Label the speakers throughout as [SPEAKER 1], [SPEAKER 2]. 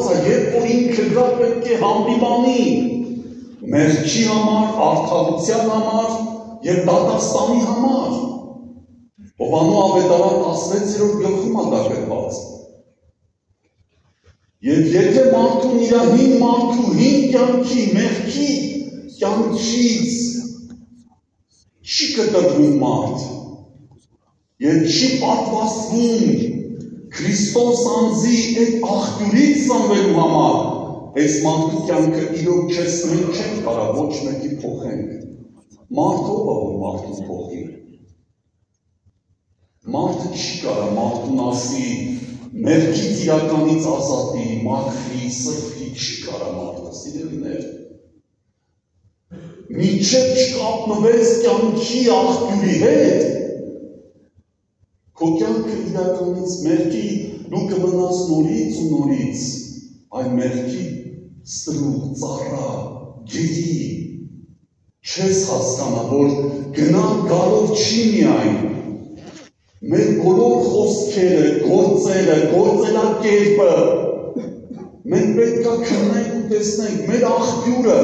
[SPEAKER 1] կախված է, երբ որ ինքը գա պետք է հանդիպանի մեղքի համար, արդարության համար եւ դատաստանի համար։ Հովանու ավետարան 16-րդ գլխում է դա գրված։ Եվ եթե մարդուն իր հին մարդու, հին կյանքի, մեղքի կյանքից չի կտրվում մարդ եւ չի պատվաստվում Քրիստոս անձի այդ աղբյուրից ծնվելու համար, այս մարդու կյանքը իրոք չեսնել չենք կարա ոչ մեկի փոխենք։ Մարդը ով է որ մարդուն փոխի։ Մարդը չի կարա մարդուն ասի մեղքից իրականից ազատի, մաքրի, սրբի, չի կարա մարդը սիրելիներ։ Մինչև չկապնվես կյանքի աղբյուրի հետ, քո կյանքը իրականից մեղքի դու կմնաս նորից ու նորից, այն մեղքի ստրուկ, ծառա, գերի, չես հասկանա, որ գնալ գալով չի միայն, մեր բոլոր խոսքերը, գործերը, գործելակերպը, մենք պետք է քննենք ու տեսնենք, մեր աղբյուրը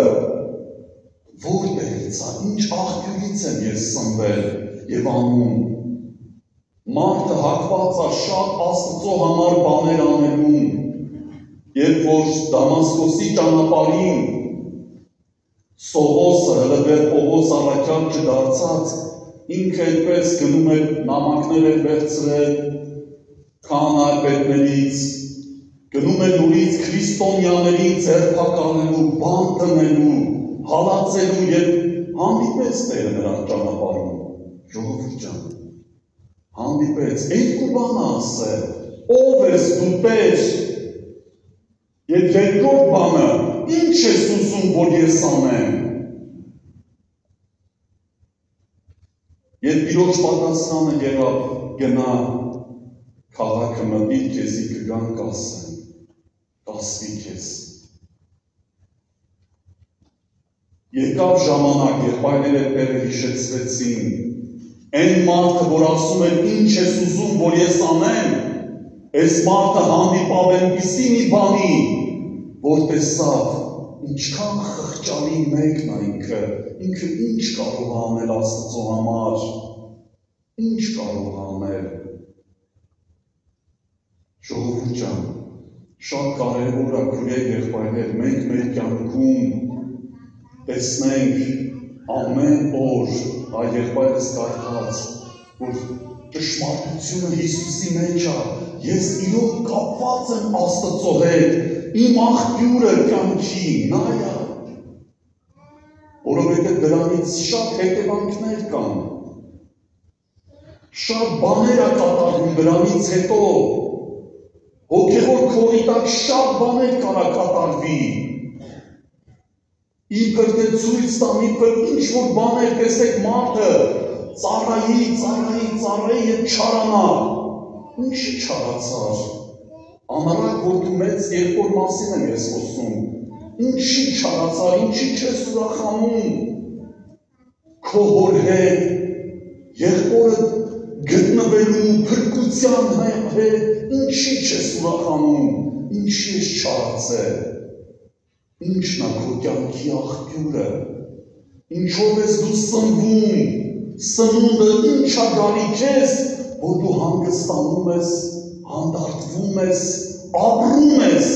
[SPEAKER 1] որտեղից է, ինչ աղբյուրից եմ ես սնվել եւ անում։ Մարդը հակված է շատ Աստծո համար բաներ անելուն, երբ որ Դամասկոսի ճանապարհին Սողոսը, հլվեր Պողոս առաքյալ չդարձած, ինքը այդպես գնում էր նամակներ էր վերցրել քահանայապետներից, գնում էր նորից քրիստոնյաներին ձերբակալելու, բան դնելու, հալածելու եւ հանդիպեց Տերը նրան ճանապարհում, ժողովուրդ ջան, հանդիպեց, երկու բան ասել, ով ես դու Տեր, եւ երկրորդ բանը, ինչ ես ուզում, որ ես անեմ։ Երբ իրոջ պատասխանը եղավ գնա քաղաքը մտիր քեզի կգան կասեն, կասվի քեզ։ Եկավ ժամանակ, երբ այլերը Տերը հիշեցրեցին, այն մարդը, որ ասում էր ինչ ես ուզում, որ ես անեմ, այս մարդը հանդիպավ այնպիսի մի բանի, որ տեսավ, ինչքան խղճալի մեկն է ինքը ինչ կարող է անել Աստծո համար, ինչ կարող է անել։ Ժողովուրդ ջան, շատ կարևոր է քույրեր եղբայրներ, մենք մեր կյանքում տեսնենք ամեն օր այ եղբայրս կարդաց, որ ճշմարտությունը Հիսուսի մեջ է, ես իրոք կապված եմ Աստծո հետ, իմ աղբյուրը կյանքի, նա է, որովհետև դրանից շատ հետևանքներ կան, շատ բաներ է կատարվում դրանից հետո, հոգևոր քորի տակ շատ բաներ կարա կատարվի, իբր թե ցույց տամ, իբր ինչ-որ բաներ տեսեք մարդը, ծառայի եւ չարանա, ինչի չարացար, անառակ որ դու մեծ երկոր մասին եմ ես խոսում, ինչի չարացար, ինչի չես ուրախանում, քո հոր հետ, եղբորը գտնվելու փրկության հետ, ինչի չես ուրախանում, ինչի ես չարացել, ինչն է քո կյանքի աղբյուրը, ինչով ես դու սնվում, սնունդը ինչ է գալի քեզ, որ դու հանգստանում ես, հանդարտվում ես, ապրում ես,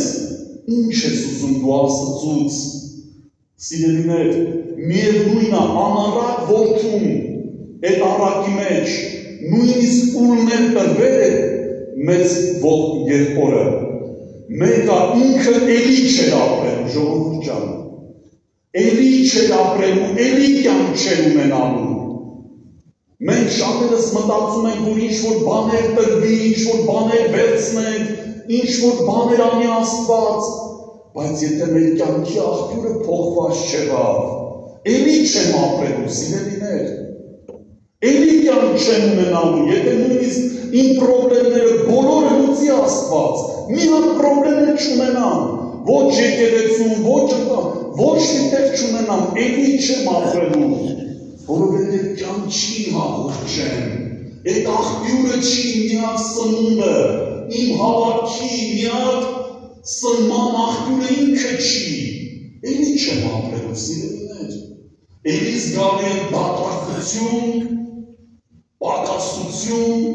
[SPEAKER 1] ինչ ես ուզում դու Աստծուց, սիրելիներ, միևնույն է անառակ որդում, այդ առակի մեջ, նույնիսկ ուրնել տրվել է մեծ եղբորը, մեկը ինքը էլի չէր ապրելու, ժողովուրդ ջան, էլի չէր ապրելու, էլի կյանք չէր ունենալու, մենք շատերս մտածում ենք, որ ինչ-որ բաներ տրվի, ինչ-որ բաներ վերցնենք, ինչ-որ բաներ անի Աստված, բայց եթե մեր կյանքի աղբյուրը փոխված չեղավ, էլի չեմ ապրելու, սիրելիներ, էլի կյանք չեմ ունենալու, եթե նույնիսկ իմ պրոբլեմները բոլորը լուծի Աստված, մի հատ պրոբլեմներ չունենամ, ոչ եկեղեցում, ոչ մի տեղ չունենամ, էլի չեմ ապրելու, որովհետև կյանքի հաղորդ չեմ, այդ աղբյուրը չի միակ սնունդը, իմ հավատքի միակ սնման աղբյուրը ինքը չի, էլի չեմ ապրելու սիրելիներ, էլի զգալի եմ դատարկություն, պակասություն,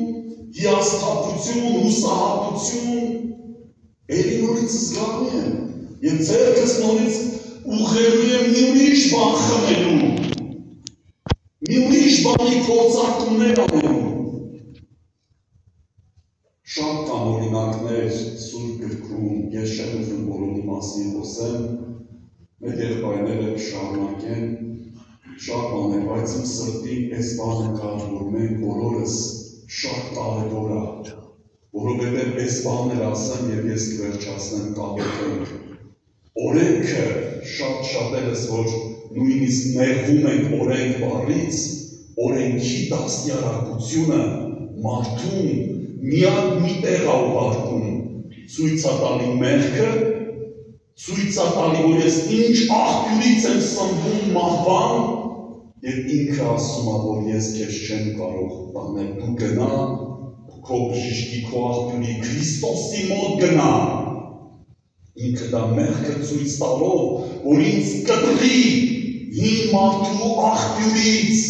[SPEAKER 1] հիասթափություն, հուսահատություն, էլի նորից զգալի եմ, և ձերքս նորից ուղղելու եմ մի ուրիշ բան խմելու, մի ուրիշ բանի փորձարկումներ անելու։ Շատ կան օրինակներ Սուրբ գրքում, ես չեմ ուզում բոլորի մասին խոսեմ, մեր եղբայրները կշարունակեն, շատ բաներ, բայց իմ սրտին այս բանը կար, որ մենք բոլորս շատ կարևոր է, որովհետև այս բաներ ասեմ և ես կվերջացնեմ կապետենք։ Օրենքը շատ-շատերս, որ նույնիսկ նեղվում ենք օրենք բառից, օրենքի դաստիարակությունը մարդուն միակ մի տեղ է ուղարկում, ցույց է տալի մեղքը, ցույց է տալի, որ ես ինչ աղբյուրից եմ սնվում մահվան, և ինքը ասում է, որ ես քեզ չեմ կարող տանել, դու գնա, քո բժշկի, քո աղբյուրի Քրիստոսի մոտ գնա, ինքը դա մեղքը ցույց տալով, որ ինձ կտրի հին մարդու աղբյուրից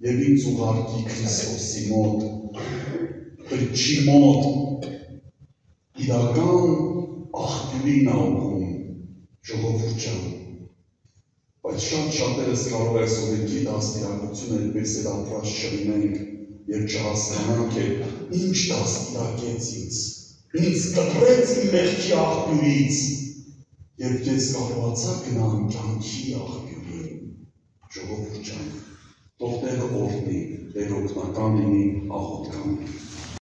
[SPEAKER 1] և ինձ ուղարկի Քրիստոսի մոտ, Փրկչի մոտ, իրական աղբյուրին աղում, ժողովուրդ ջան, բայց շատ-շատերս կարող այս օրենքի դաստիարակությունը այդպես էլ ապրած չլինենք և չհասկանանք ինչ դաստիարակեց ինձ կտրեց իմ մեղքի աղբյուրից և ես կարողացա գնամ կյանքի աղբյուրին, ժողովուրդ ջան, թող Տերը օրհնի, Տեր օգնական լինի, աղոթք անենք։